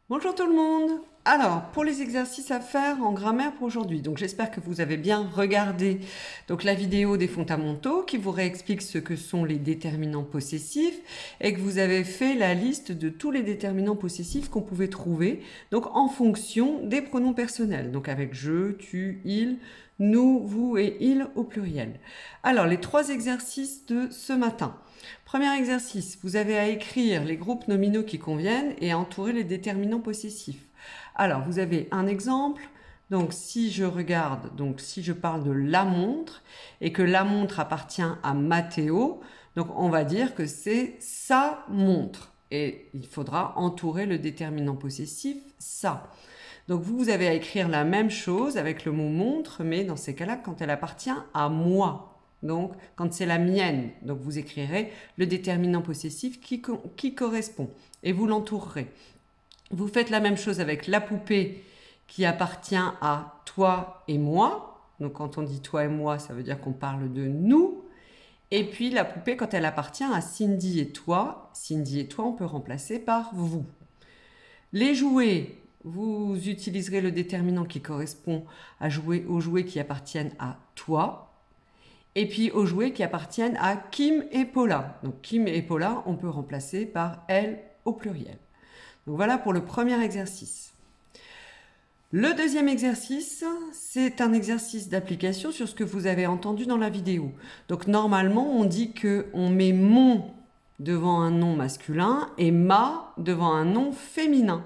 Bonjour tout le monde! Alors, pour les exercices à faire en grammaire pour aujourd'hui, donc j'espère que vous avez bien regardé la vidéo des fondamentaux qui vous réexplique ce que sont les déterminants possessifs et que vous avez fait la liste de tous les déterminants possessifs qu'on pouvait trouver donc en fonction des pronoms personnels, donc avec je, tu, il, nous, vous et il au pluriel. Alors, les 3 exercices de ce matin. Premier exercice, vous avez à écrire les groupes nominaux qui conviennent et à entourer les déterminants possessifs. Alors, vous avez un exemple. Donc, si je regarde, si je parle de la montre et que la montre appartient à Matteo, donc on va dire que c'est sa montre. Et il faudra entourer le déterminant possessif ça. Donc, vous avez à écrire la même chose avec le mot montre, mais dans ces cas-là, quand elle appartient à moi. Donc, quand c'est la mienne, donc vous écrirez le déterminant possessif qui correspond et vous l'entourerez. Vous faites la même chose avec la poupée qui appartient à toi et moi. Donc, quand on dit toi et moi, ça veut dire qu'on parle de nous. Et puis, la poupée, quand elle appartient à Cindy et toi, on peut remplacer par vous. Les jouets, vous utiliserez le déterminant qui correspond aux jouets qui appartiennent à toi. Et puis aux jouets qui appartiennent à Kim et Paula. Donc Kim et Paula, on peut remplacer par elle au pluriel. Donc voilà pour le premier exercice. Le deuxième exercice, c'est un exercice d'application sur ce que vous avez entendu dans la vidéo. Donc normalement, on dit qu'on met mon devant un nom masculin et ma devant un nom féminin.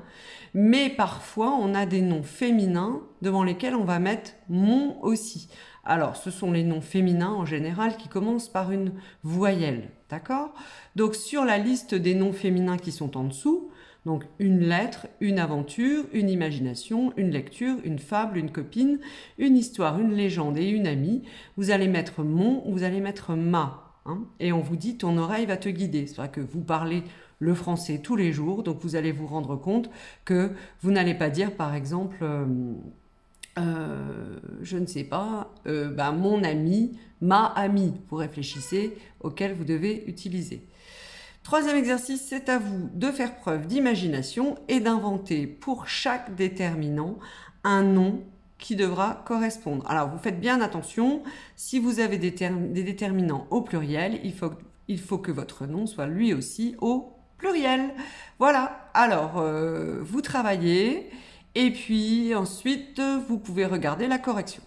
Mais parfois, on a des noms féminins devant lesquels on va mettre mon aussi. Alors, ce sont les noms féminins en général qui commencent par une voyelle, d'accord? Donc, sur la liste des noms féminins qui sont en dessous, donc une lettre, une aventure, une imagination, une lecture, une fable, une copine, une histoire, une légende et une amie, vous allez mettre mon, vous allez mettre ma. Et on vous dit ton oreille va te guider. C'est vrai que vous parlez le français tous les jours, donc vous allez vous rendre compte que vous n'allez pas dire par exemple je ne sais pas, mon ami, ma amie. Vous réfléchissez auquel vous devez utiliser. Troisième exercice, c'est à vous de faire preuve d'imagination et d'inventer pour chaque déterminant un nom qui devra correspondre. Alors, vous faites bien attention, si vous avez des déterminants au pluriel, il faut que votre nom soit lui aussi au pluriel. Voilà, alors vous travaillez et puis ensuite vous pouvez regarder la correction.